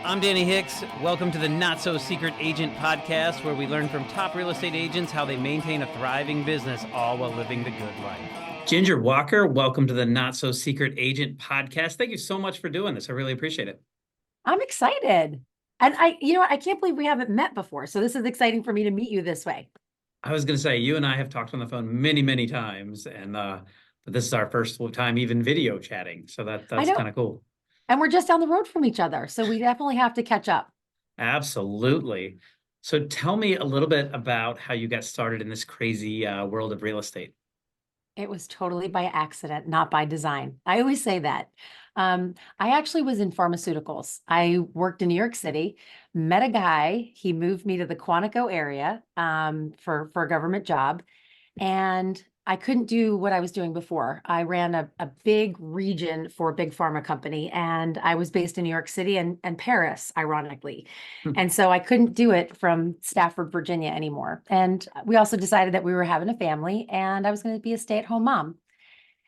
I'm Danny Hicks. Welcome to the Not So Secret Agent podcast, where we learn from top real estate agents how they maintain a thriving business, all while living the good life. Ginger Walker, welcome to the Not So Secret Agent podcast. Thank you so much for doing this. I really appreciate it. I'm excited. And I can't believe we haven't met before. So this is exciting for me to meet you this way. I was going to say, you and I have talked on the phone many, many times, and but this is our first time even video chatting. So I that's know. kind of cool. And we're just down the road from each other. So we definitely have to catch up. Absolutely. So tell me a little bit about how you got started in this crazy world of real estate. It was totally by accident, not by design. I always say that. I actually was in pharmaceuticals. I worked in New York City, met a guy. He moved me to the Quantico area for a government job. And I couldn't do what I was doing before. I ran a big region for a big pharma company, and I was based in New York City and Paris, ironically. And so I couldn't do it from Stafford, Virginia anymore. And we also decided that we were having a family and I was going to be a stay-at-home mom.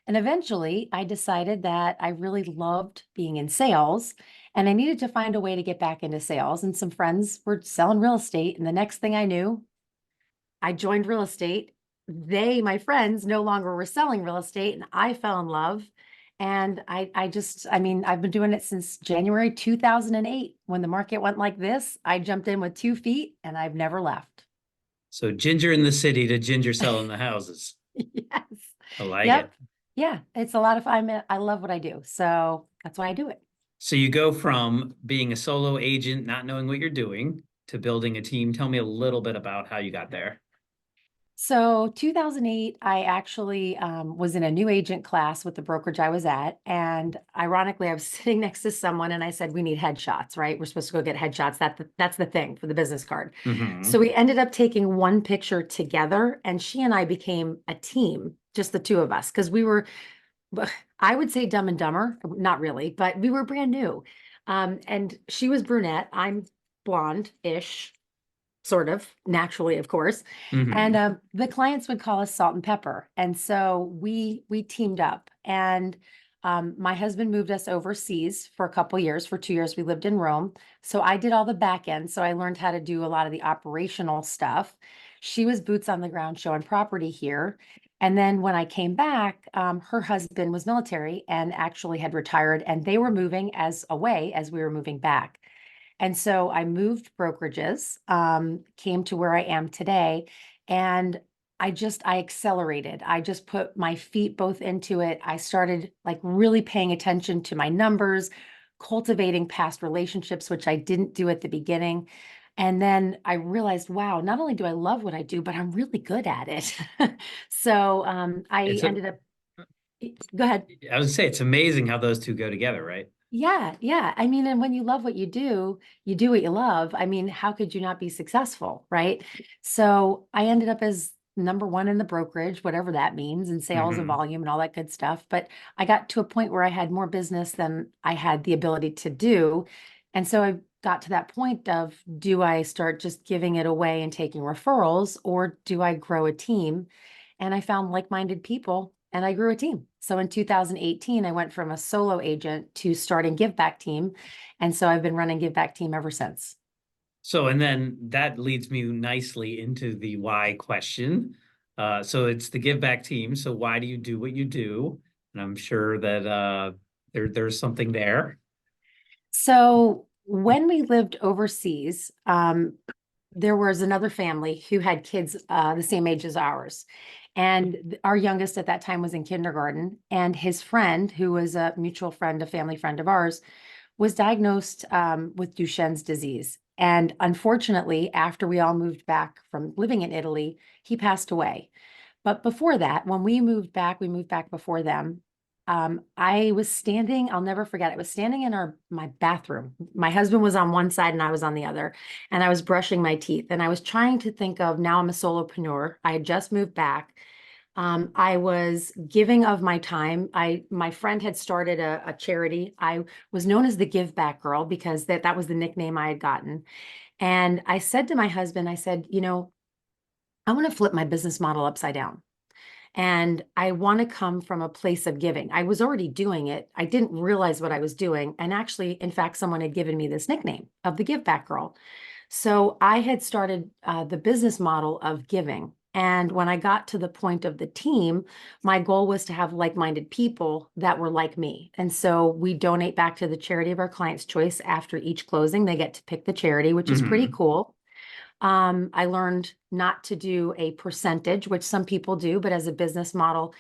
And eventually I decided that I really loved being in sales and I needed to find a way to get back into sales. And some friends were selling real estate. And the next thing I knew, I joined real estate. My friends, no longer were selling real estate, and I fell in love. And I've been doing it since January 2008. When the market went like this, I jumped in with 2 feet and I've never left. So Ginger in the city to Ginger selling the houses. Yes. I like Yep. it. Yeah. It's a lot of fun. I love what I do. So that's why I do it. So you go from being a solo agent, not knowing what you're doing, to building a team. Tell me a little bit about how you got there. So 2008, I actually was in a new agent class with the brokerage I was at. And ironically, I was sitting next to someone and I said, we need headshots, right? We're supposed to go get headshots. That's the thing for the business card. So we ended up taking one picture together and she and I became a team, just the two of us, because we were, I would say dumb and dumber, not really, but we were brand new. And she was brunette. I'm blonde-ish, sort of naturally, of course. And the clients would call us salt and pepper. And so we teamed up. And my husband moved us overseas for a couple years. For 2 years, we lived in Rome. So I did all the back end. So I learned how to do a lot of the operational stuff. She was boots on the ground showing property here. And then when I came back, her husband was military and actually had retired, and they were moving as away as we were moving back. And so I moved brokerages, came to where I am today, and I accelerated. I just put my feet both into it. I started like really paying attention to my numbers, cultivating past relationships, which I didn't do at the beginning. And then I realized, wow, not only do I love what I do, but I'm really good at it. So I ended up, go ahead. I would say it's amazing how those two go together, right? Yeah, yeah. I mean, and when you love what you do what you love. I mean, how could you not be successful, right? So I ended up as number one in the brokerage, whatever that means, and sales and volume and all that good stuff. But I got to a point where I had more business than I had the ability to do. And so I got to that point of, do I start just giving it away and taking referrals, or do I grow a team? And I found like-minded people and I grew a team. So in 2018, I went from a solo agent to starting Give Back Team. And so I've been running Give Back Team ever since. So, and then that leads me nicely into the why question. So it's the give back team. So why do you do what you do? And I'm sure that there's something there. So when we lived overseas, there was another family who had kids the same age as ours. And our youngest at that time was in kindergarten. And his friend, who was a mutual friend, a family friend of ours, was diagnosed with Duchenne's disease. And unfortunately, after we all moved back from living in Italy, he passed away. But before that, when we moved back before them. I was standing, I'll never forget, I was standing in my bathroom. My husband was on one side and I was on the other, and I was brushing my teeth. And I was trying to think of, now I'm a solopreneur. I had just moved back. I was giving of my time. My friend had started a charity. I was known as the Give Back Girl because that was the nickname I had gotten. And I said to my husband, I said, I want to flip my business model upside down. And I want to come from a place of giving. I was already doing it. I didn't realize what I was doing. And actually, in fact, someone had given me this nickname of the Give Back Girl. So I had started the business model of giving. And when I got to the point of the team, my goal was to have like-minded people that were like me. And so we donate back to the charity of our client's choice after each closing. They get to pick the charity, which is pretty cool. I learned not to do a percentage, which some people do, but as a business model,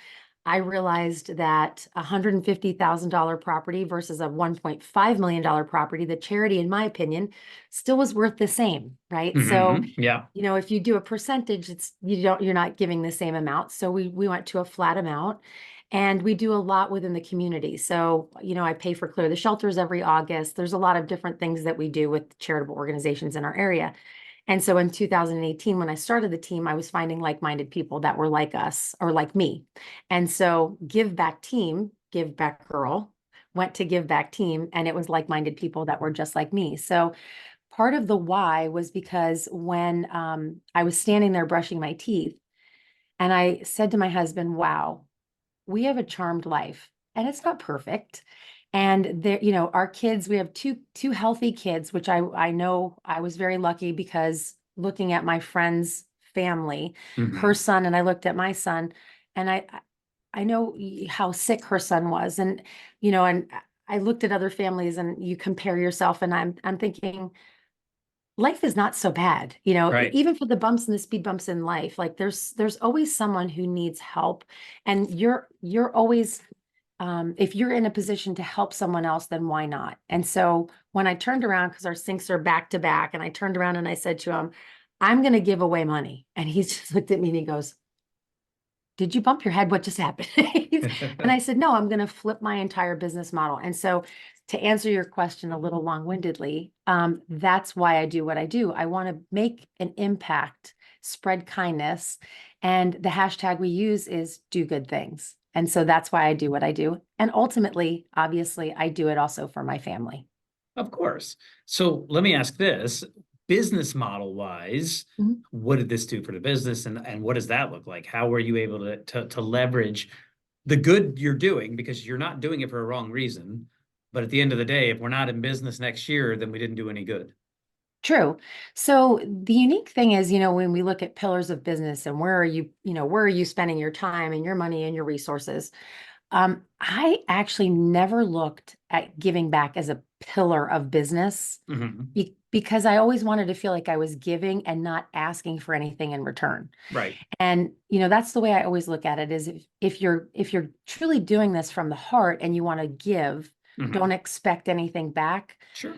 I realized that a $150,000 property versus a $1.5 million property, the charity, in my opinion, still was worth the same, right? So, Yeah. if you do a percentage, you're not giving the same amount. So we went to a flat amount. And we do a lot within the community. So, I pay for Clear the Shelters every August. There's a lot of different things that we do with charitable organizations in our area. And so in 2018, when I started the team, I was finding like-minded people that were like us or like me. And so Give Back Team, Give Back Girl, went to Give Back Team, and it was like-minded people that were just like me. So part of the why was because when I was standing there brushing my teeth, and I said to my husband, wow, we have a charmed life and it's not perfect. And there, our kids, we have two healthy kids, which I know I was very lucky because looking at my friend's family, her son, and I looked at my son, and I know how sick her son was. And I looked at other families and you compare yourself, and I'm thinking, life is not so bad, Right. even for the bumps and the speed bumps in life. Like there's always someone who needs help, and you're always if you're in a position to help someone else, then why not? And so when I turned around, because our sinks are back to back, and I turned around and I said to him, I'm going to give away money. And he just looked at me and he goes, did you bump your head? What just happened? And I said, no, I'm going to flip my entire business model. And so to answer your question a little long-windedly, that's why I do what I do. I want to make an impact, spread kindness. And the hashtag we use is do good things. And so that's why I do what I do. And ultimately, obviously, I do it also for my family. Of course. So let me ask this, business model wise, Mhm. what did this do for the business and what does that look like? How were you able to leverage the good you're doing because you're not doing it for a wrong reason. But at the end of the day, if we're not in business next year, then we didn't do any good. True. So the unique thing is, when we look at pillars of business and where are you spending your time and your money and your resources? I actually never looked at giving back as a pillar of business because I always wanted to feel like I was giving and not asking for anything in return. Right. And that's the way I always look at it is if you're truly doing this from the heart and you want to give, don't expect anything back. Sure.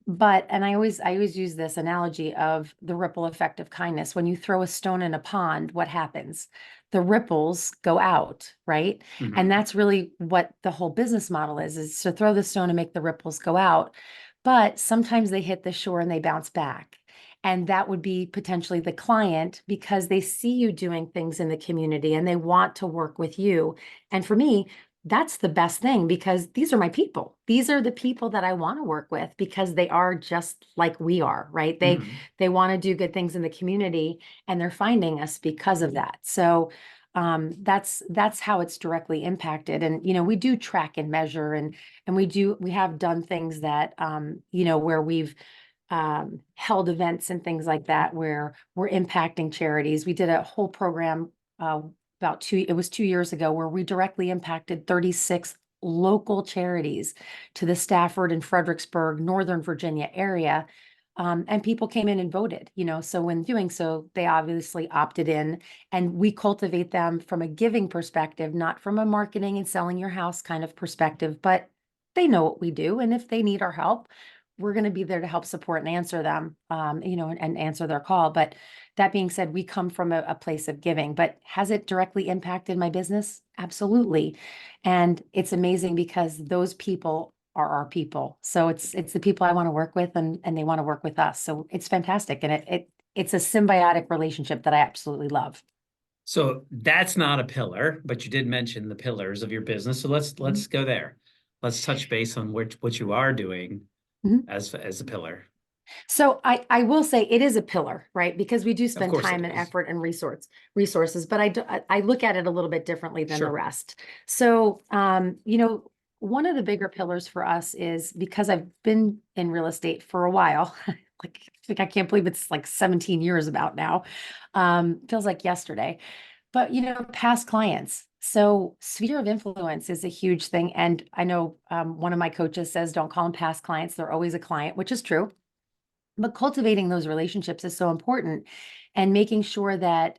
But I always use this analogy of the ripple effect of kindness. When you throw a stone in a pond, what happens? The ripples go out, right? And that's really what the whole business model is to throw the stone and make the ripples go out. But sometimes they hit the shore and they bounce back. And that would be potentially the client because they see you doing things in the community and they want to work with you. And for me, that's the best thing because these are my people. These are the people that I want to work with because they are just like we are, right? They want to do good things in the community and they're finding us because of that. So that's how it's directly impacted. And we do track and measure and we have done things that where we've held events and things like that where we're impacting charities. We did a whole program it was 2 years ago where we directly impacted 36 local charities to the Stafford and Fredericksburg, Northern Virginia area. And people came in and voted, so when doing so, they obviously opted in and we cultivate them from a giving perspective, not from a marketing and selling your house kind of perspective, but they know what we do. And if they need our help, we're going to be there to help support and answer them, and answer their call. But that being said, we come from a place of giving, but has it directly impacted my business? Absolutely. And it's amazing because those people are our people. So it's the people I want to work with and they want to work with us. So it's fantastic. And it's a symbiotic relationship that I absolutely love. So that's not a pillar, but you did mention the pillars of your business. So let's go there. Let's touch base on what you are doing Mhm. as a pillar. So I will say it is a pillar, right? Because we do Of spend course it time and is. effort and resources, but I look at it a little bit differently than the Sure. rest. So, one of the bigger pillars for us is because I've been in real estate for a while, like I can't believe it's like 17 years about now. Feels like yesterday. But past clients. So sphere of influence is a huge thing. And I know one of my coaches says, don't call them past clients. They're always a client, which is true. But cultivating those relationships is so important and making sure that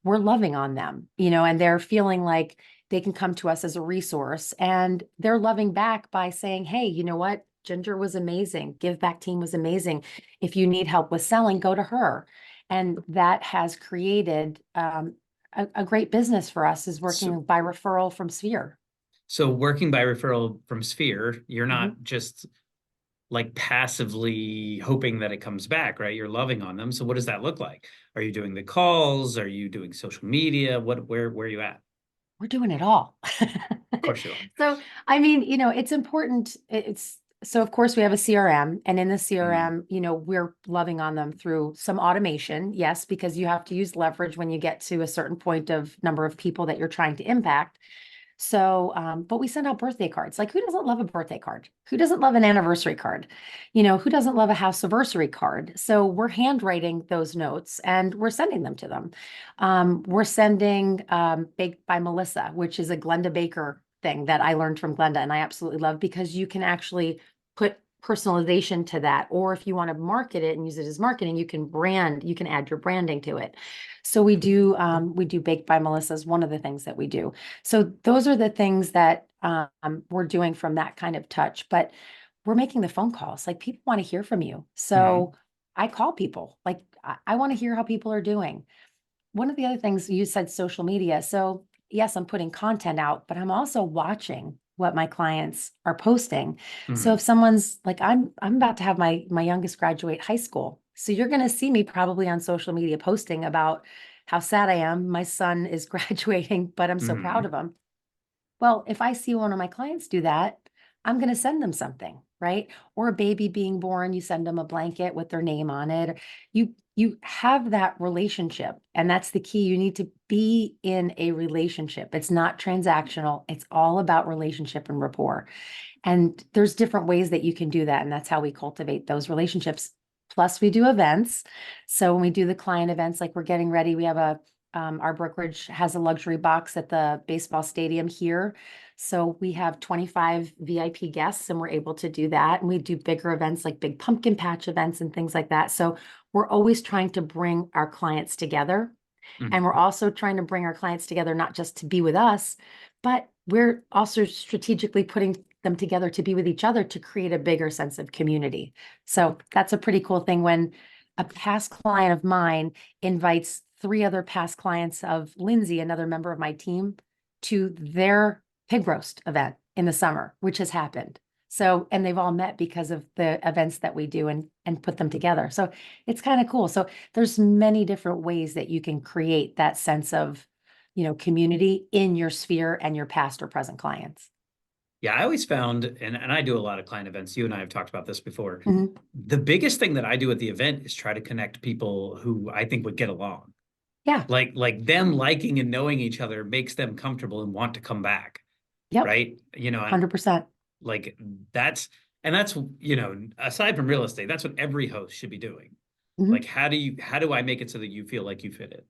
we're loving on them, and they're feeling like they can come to us as a resource and they're loving back by saying, hey, you know what? Ginger was amazing. Give Back Team was amazing. If you need help with selling, go to her. And that has created a great business for us is So, working by referral from Sphere. so working by referral from Sphere, you're Mhm. not just like passively hoping that it comes back, right? You're loving on them. So what does that look like? Are you doing the calls? Are you doing social media? Where are you at? We're doing it all. Of course you are. So, I mean, it's important. It's so, of course, we have a CRM, and in the Mhm. CRM, we're loving on them through some automation. Yes, because you have to use leverage when you get to a certain point of number of people that you're trying to impact. So, but we send out birthday cards. Like, who doesn't love a birthday card? Who doesn't love an anniversary card? Who doesn't love a house anniversary card? So we're handwriting those notes and we're sending them to them. We're sending Baked by Melissa, which is a Glenda Baker thing that I learned from Glenda, and I absolutely love because you can actually put personalization to that. Or if you want to market it and use it as marketing, you can add your branding to it. So we do Baked by Melissa is one of the things that we do. So those are the things that we're doing from that kind of touch. But we're making the phone calls. Like people want to hear from you. Mhm. So I call people. Like I want to hear how people are doing. One of the other things you said, social media. So yes, I'm putting content out, but I'm also watching what my clients are posting. So if Mhm. someone's like, I'm about to have my youngest graduate high school. So you're going to see me probably on social media posting about how sad I am. My son is graduating, but I'm so proud Mhm. of him. Well, if I see one of my clients do that, I'm going to send them something, right? Or a baby being born, you send them a blanket with their name on it. You have that relationship, and that's the key. You need to be in a relationship. It's not transactional. It's all about relationship and rapport. And there's different ways that you can do that, and that's how we cultivate those relationships. Plus, we do events. So when we do the client events, like we're getting ready, we have our brokerage has a luxury box at the baseball stadium here. So we have 25 VIP guests and we're able to do that. And we do bigger events like big pumpkin patch events and things like that. So we're always trying to bring our clients together. And we're Mhm. also trying to bring our clients together, not just to be with us, but we're also strategically putting them together to be with each other to create a bigger sense of community. So that's a pretty cool thing when a past client of mine invites three other past clients of Lindsay, another member of my team, to their pig roast event in the summer, which has happened. So, and they've all met because of the events that we do and put them together. So it's kind of cool. So there's many different ways that you can create that sense of, community in your sphere and your past or present clients. Yeah, I always found, and I do a lot of client events. You and I have talked about this before. Mhm. The biggest thing that I do at the event is try to connect people who I think would get along. Yeah. Like them liking and knowing each other makes them comfortable and want to come back, Yep. right? And 100%. like that's that's aside from real estate, that's what every host should be doing. Like Mhm. how do I make it so that you feel like you fit it?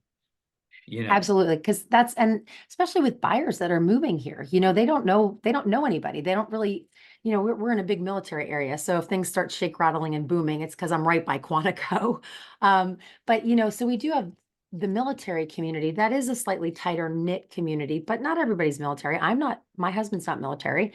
You know. Absolutely. Because and especially with buyers that are moving here, they don't know anybody. They don't really, we're in a big military area. So if things start shake, rattling, and booming, it's because I'm right by Quantico. But so we do have the military community. That is a slightly tighter knit community, but not everybody's military. My husband's not military.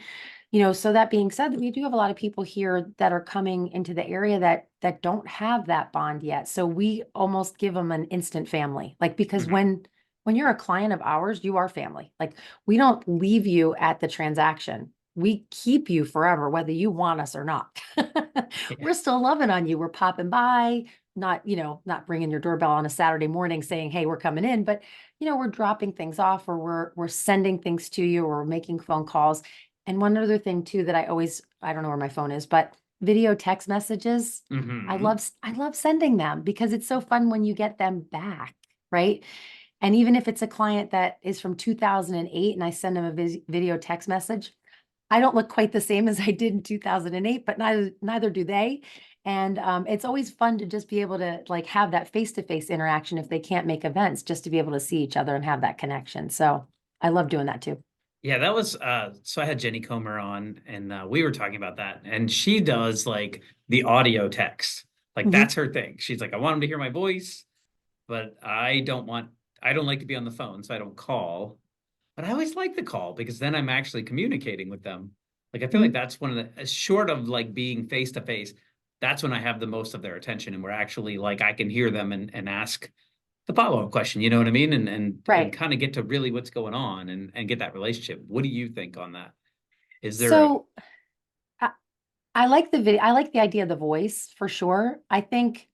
So that being said, we do have a lot of people here that are coming into the area that don't have that bond yet. So we almost give them an instant family. Like because Mhm. when you're a client of ours, you are family. Like we don't leave you at the transaction. We keep you forever, whether you want us or not. Yeah. We're still loving on you. We're popping by, not ringing your doorbell on a Saturday morning saying, "Hey, we're coming in," but we're dropping things off or we're sending things to you or we're making phone calls. And one other thing too that I don't know where my phone is, but video text messages. Hmm. I love sending them because it's so fun when you get them back, right? And even if it's a client that is from 2008 and I send them a video text message, I don't look quite the same as I did in 2008, but neither do they. And it's always fun to just be able to like have that face-to-face interaction if they can't make events, just to be able to see each other and have that connection. So I love doing that too. Yeah, that was so I had Jenny Comer on and we were talking about that. And she does like the audio text. Like Mhm. that's her thing. She's like, I want them to hear my voice, but I don't like to be on the phone, so I don't call. But I always like the call because then I'm actually communicating with them. Like I feel like Mhm. that's one of the short of like being face to face, that's when I have the most of their attention and we're actually like I can hear them and ask the follow-up question, you know what I mean? And Right. kind of get to really what's going on and get that relationship. What do you think on that? Is there a So I, I like the video. I like the idea of the voice for sure. I think,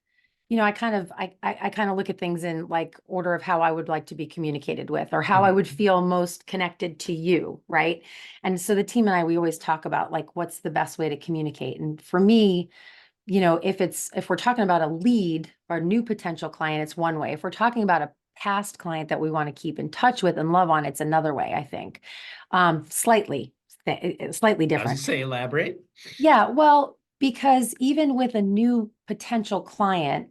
I kind of look at things in like order of how I would like to be communicated with or how I would Mhm. feel most connected to you, right? And so the team and I, we always talk about like what's the best way to communicate. And for me, if we're talking about a lead or a new potential client, it's one way. If we're talking about a past client that we want to keep in touch with and love on, it's another way, I think. Slightly I was different. just say elaborate. Yeah, well, because even with a new potential client,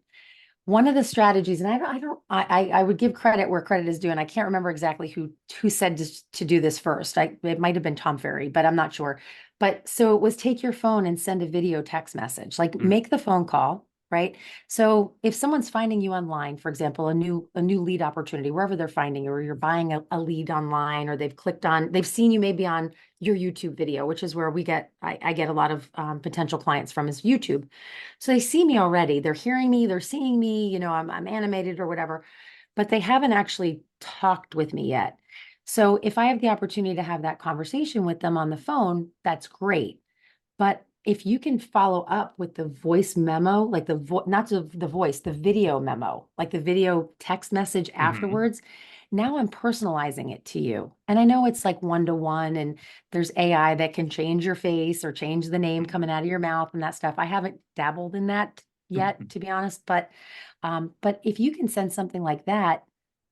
one of the strategies, and I would give credit where credit is due, and I can't remember exactly who said to do this first. It might have been Tom Ferry, but I'm not sure. But so it was take your phone and send a video text message, like Mm, make the phone call, right? So if someone's finding you online, for example, a new lead opportunity, wherever they're finding you, or you're buying a lead online, or they've seen you maybe on your YouTube video, which is where I get a lot of potential clients from is YouTube. So they see me already. They're hearing me, they're seeing me, I'm animated or whatever, but they haven't actually talked with me yet. So if I have the opportunity to have that conversation with them on the phone, that's great. But if you can follow up with the voice memo, like not the voice, the video memo, like the video text message mhm. afterwards, now I'm personalizing it to you. And I know it's like one to one, and there's AI that can change your face or change the name coming out of your mouth and that stuff. I haven't dabbled in that yet, Mhm. to be honest. But if you can send something like that,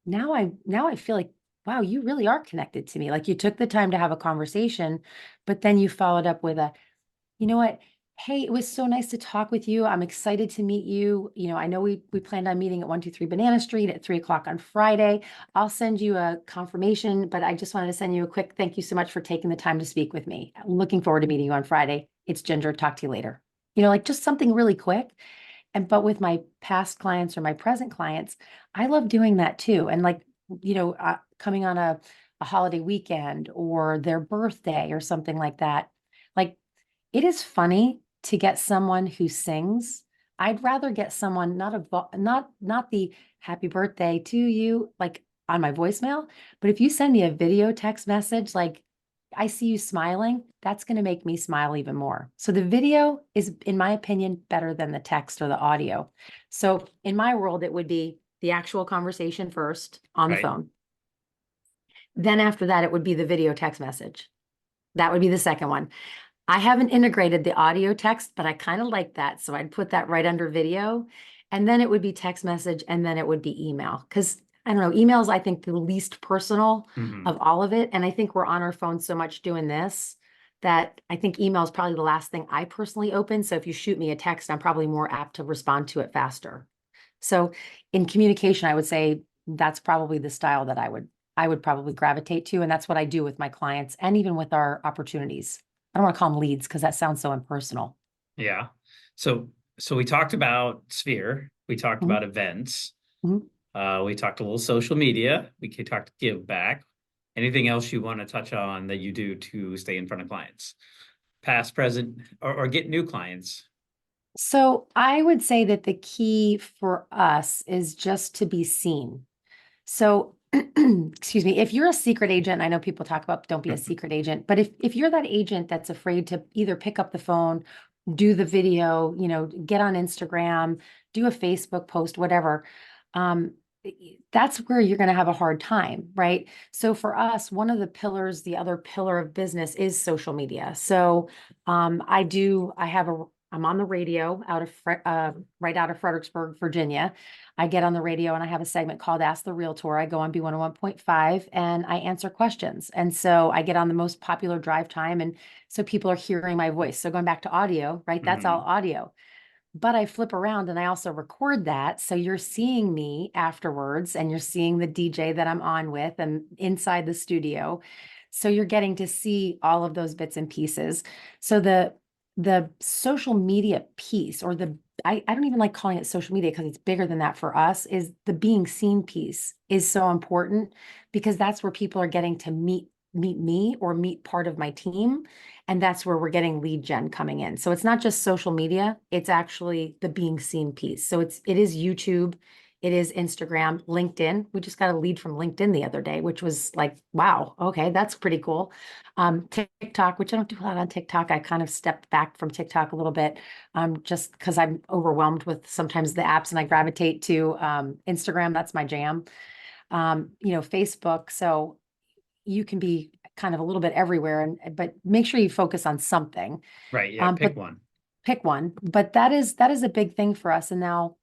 now I feel like, wow, you really are connected to me. Like you took the time to have a conversation, but then you followed up with a, you know what? Hey, it was so nice to talk with you. I'm excited to meet you. I know we planned on meeting at 123 Banana Street at 3 o'clock on Friday. I'll send you a confirmation, but I just wanted to send you a quick thank you so much for taking the time to speak with me. Looking forward to meeting you on Friday. It's Ginger. Talk to you later. Like just something really quick. But with my past clients or my present clients, I love doing that too. And like, coming on a holiday weekend or their birthday or something like that. Like it is funny to get someone who sings. I'd rather get someone not the happy birthday to you like on my voicemail, but if you send me a video text message like I see you smiling, that's going to make me smile even more. So the video is, in my opinion, better than the text or the audio. So in my world, it would be the actual conversation first on the Right. phone. Then after that, it would be the video text message. That would be the second one. I haven't integrated the audio text, but I kind of like that. So I'd put that right under video. And then it would be text message and then it would be email. Because I don't know, email is, I think, the least personal Hmm. of all of it. And I think we're on our phone so much doing this that I think email is probably the last thing I personally open. So if you shoot me a text, I'm probably more apt to respond to it faster. So in communication, I would say that's probably the style that I would probably gravitate to. And that's what I do with my clients and even with our opportunities. I don't want to call them leads because that sounds so impersonal. Yeah. So so we talked about Sphere, we talked Mhm, about events, mhm. we talked a little social media, we could talk to give back. Anything else you want to touch on that you do to stay in front of clients, past, present, or get new clients? So I would say that the key for us is just to be seen. So, excuse me, if you're a secret agent, I know people talk about don't be a secret agent, but if you're that agent that's afraid to either pick up the phone, do the video, get on Instagram, do a Facebook post, whatever, um, that's where you're going to have a hard time, right? So for us, one of the pillars, the other pillar of business is social media. So I have I'm on the radio right out of Fredericksburg, Virginia. I get on the radio and I have a segment called Ask the Realtor. I go on B101.5 and I answer questions. And so I get on the most popular drive time. And so people are hearing my voice. So going back to audio, right? That's all audio. But I flip around and I also record that. So you're seeing me afterwards and you're seeing the DJ that I'm on with and inside the studio. So you're getting to see all of those bits and pieces. So the social media piece, or I don't even like calling it social media because it's bigger than that for us, is the being seen piece is so important, because that's where people are getting to meet me or meet part of my team. And that's where we're getting lead gen coming in. So it's not just social media, it's actually the being seen piece. So it is YouTube, it is Instagram, LinkedIn. We just got a lead from LinkedIn the other day, which was like, wow, okay, that's pretty cool. TikTok, which I don't do a lot on TikTok. I kind of stepped back from TikTok a little bit, just because I'm overwhelmed with sometimes the apps, and I gravitate to Instagram. That's my jam. Facebook. So you can be kind of a little bit everywhere, but make sure you focus on something. Right. Yeah. But pick one. But that is a big thing for us. And now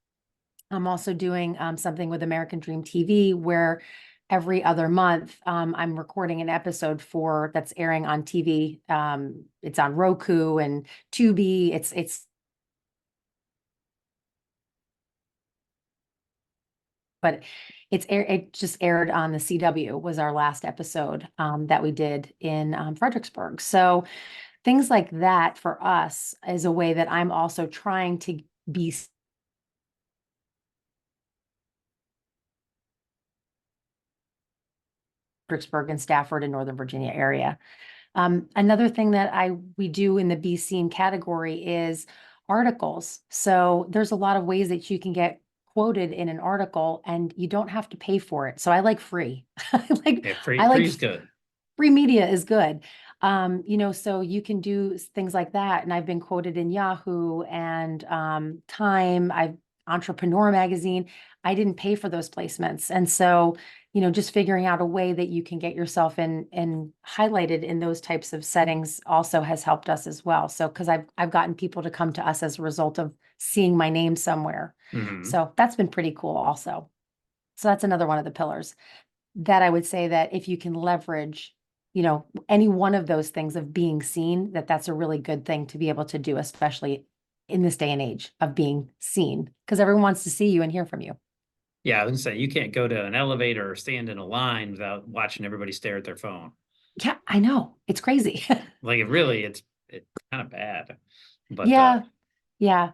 I'm also doing something with American Dream TV, where every other month I'm recording an episode that's airing on TV. It's on Roku and Tubi. But it just aired on the CW, was our last episode that we did in Fredericksburg. So things like that for us is a way that I'm also trying to be Fredericksburg and Stafford and Northern Virginia area. Another thing that we do in the Be Seen category is articles. So there's a lot of ways that you can get quoted in an article and you don't have to pay for it. So I like free. Yeah, I like free is good. Free media is good. So you can do things like that. And I've been quoted in Yahoo and Time, Entrepreneur Magazine. I didn't pay for those placements. And so, just figuring out a way that you can get yourself in highlighted in those types of settings also has helped us as well. So, because I've gotten people to come to us as a result of seeing my name somewhere. So that's been pretty cool also. So that's another one of the pillars that I would say, that if you can leverage, any one of those things of being seen, that's a really good thing to be able to do, especially in this day and age of being seen, because everyone wants to see you and hear from you. Yeah, I was gonna say you can't go to an elevator or stand in a line without watching everybody stare at their phone. Yeah, I know. It's crazy. Like it's kind of bad. But Yeah, yeah.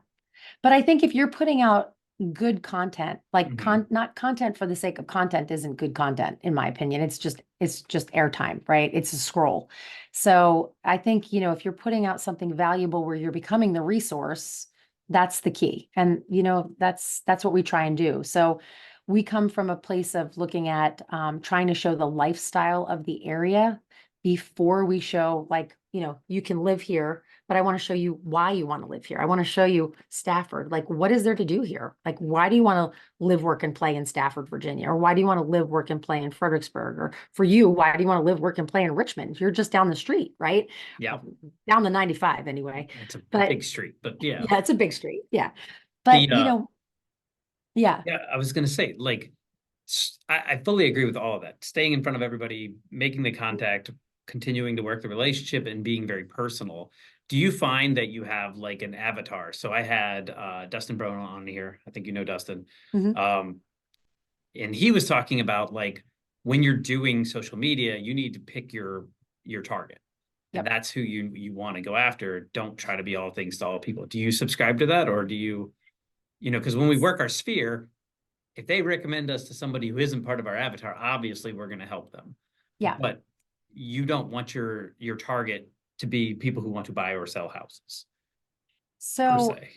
But I think if you're putting out good content, like not content for the sake of content isn't good content, in my opinion. It's just airtime, right? It's a scroll. So I think, if you're putting out something valuable where you're becoming the resource, that's the key. And, that's what we try and do. So we come from a place of looking at trying to show the lifestyle of the area before we show, like, you can live here, but I want to show you why you want to live here. I want to show you Stafford. Like, what is there to do here? Like, why do you want to live, work, and play in Stafford, Virginia? Or why do you want to live, work, and play in Fredericksburg? Or for you, why do you want to live, work, and play in Richmond? You're just down the street, right? yeah, Down the 95 anyway. it's a But big street. But yeah, yeah, it's a big street. Yeah. the But, yeah. yeah, I was gonna say, like, I fully agree with all of that. Staying in front of everybody, making the contact, continuing to work the relationship, and being very personal. Do you find that you have like an avatar? So I had Dustin Brown on here. I think you know Dustin. Mhm. And he was talking about, like, when you're doing social media, you need to pick your target. And Yep. that's who you want to go after. Don't try to be all things to all people. Do you subscribe to that, or do because when we work our sphere, if they recommend us to somebody who isn't part of our avatar, obviously we're going to help them. Yeah. But you don't want your target to be people who want to buy or sell houses, per So se.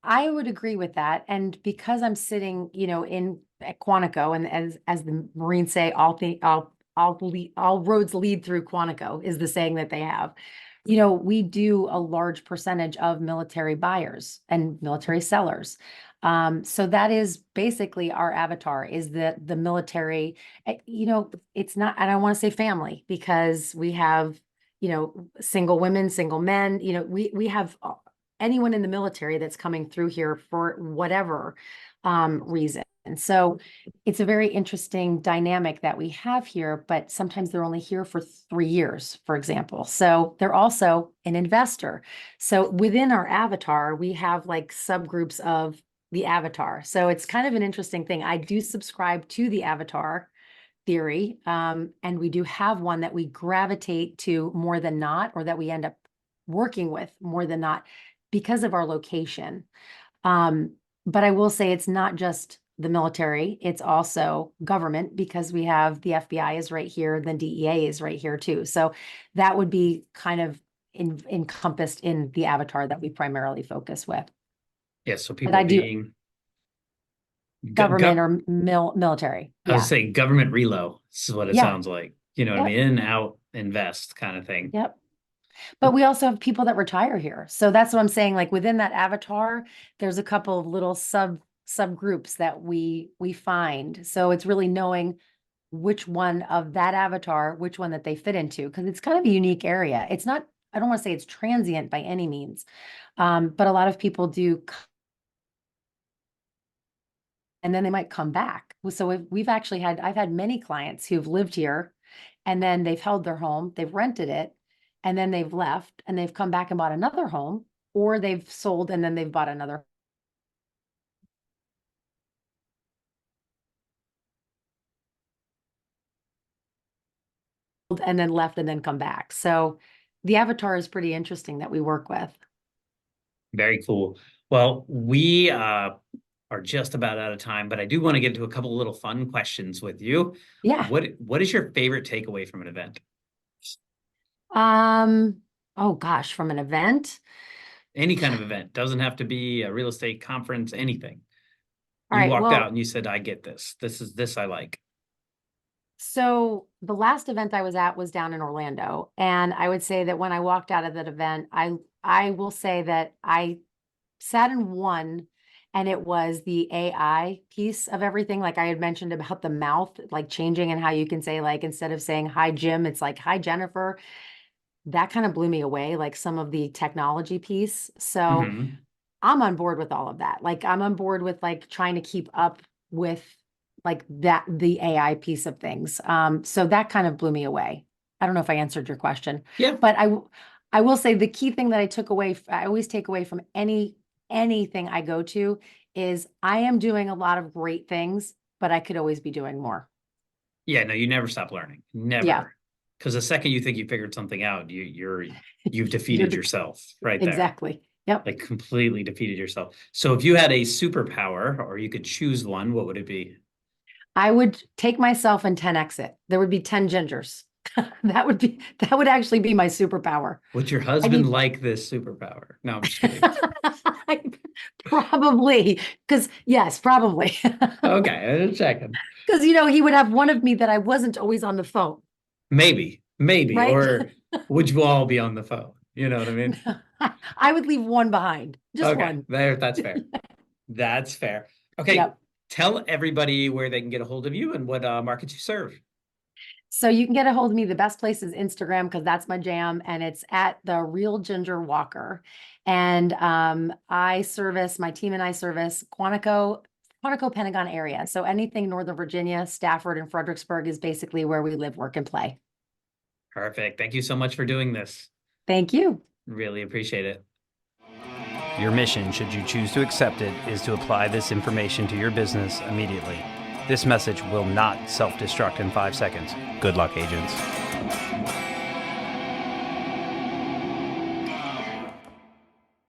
I would agree with that. And because I'm sitting, in at Quantico, and as the Marines say, all roads lead through Quantico is the saying that they have. We do a large percentage of military buyers and military sellers. So that is basically our avatar, is the military. It's not, I don't want to say family, because we have, single women, single men, we have anyone in the military that's coming through here for whatever reason. And so it's a very interesting dynamic that we have here, but sometimes they're only here for 3 years, for example. So they're also an investor. So within our avatar, we have like subgroups of the avatar. So it's kind of an interesting thing. I do subscribe to the avatar theory, and we do have one that we gravitate to more than not, or that we end up working with more than not because of our location. But I will say it's not just the military, it's also government, because we have the FBI is right here, then DEA is right here too. So that would be kind of encompassed in the avatar that we primarily focus with. Yeah, so But people I do being government or military. I was Yeah. saying government relo. This is what it Yeah. sounds like. You know what I Yep. mean? In, out, invest kind of thing. Yep. But we also have people that retire here. So that's what I'm saying. Like within that avatar, there's a couple of little subgroups that we find. So it's really knowing which one of that avatar, which one that they fit into, because it's kind of a unique area. It's not, I don't want to say it's transient by any means. But a lot of people do, and then they might come back. So we've actually I've had many clients who've lived here and then they've held their home, they've rented it, and then they've left and they've come back and bought another home, or they've sold and then they've bought another and then left and then come back. So the avatar is pretty interesting that we work with. Very cool. Well, we are just about out of time, but I do want to get into a couple of little fun questions with you. Yeah. What is your favorite takeaway from an event? Oh gosh, from an event? Any kind of event. Doesn't have to be a real estate conference, anything. All You right, walked out well, and you said, I get this. This I like. so the last event I was at was down in Orlando, and I would say that when I walked out of that event, I will say that I sat in one, and it was the AI piece of everything. Like I had mentioned about the mouth, like changing, and how you can say, like, instead of saying hi Jim, it's like hi Jennifer. That kind of blew me away, like some of the technology piece. So Mm-hmm. I'm on board with all of that. Like I'm on board with like trying to keep up with like that, the AI piece of things. So that kind of blew me away. I don't know if I answered your question, Yeah. but I will say the key thing that I took away, I always take away from anything I go to is I am doing a lot of great things, but I could always be doing more. Yeah, no, you never stop learning. Yeah, Never. Because the second you think you figured something out, you've you're defeated yourself right there. exactly. Yep. Like completely defeated yourself. So if you had a superpower or you could choose one, what would it be? I would take myself and 10x it. There would be 10 gingers. That would actually be my superpower. Would your I husband need like this superpower? No, I'm just kidding. probably, because yes, probably. Okay, I'm checking. Because he would have one of me that I wasn't always on the phone, Maybe. right? Or would you all be on the phone? You know what I mean? I would leave one behind, just Okay, one. that's fair. That's fair. Okay, Yep. tell everybody where they can get a hold of you and what markets you serve. So you can get a hold of me. The best place is Instagram, because that's my jam, and it's at the Real Ginger Walker. And my team and I service Quantico, Pentagon area. So anything Northern Virginia, Stafford, and Fredericksburg is basically where we live, work, and play. Perfect. Thank you so much for doing this. Thank you. Really appreciate it. Your mission, should you choose to accept it, is to apply this information to your business immediately. This message will not self-destruct in 5 seconds. Good luck, agents.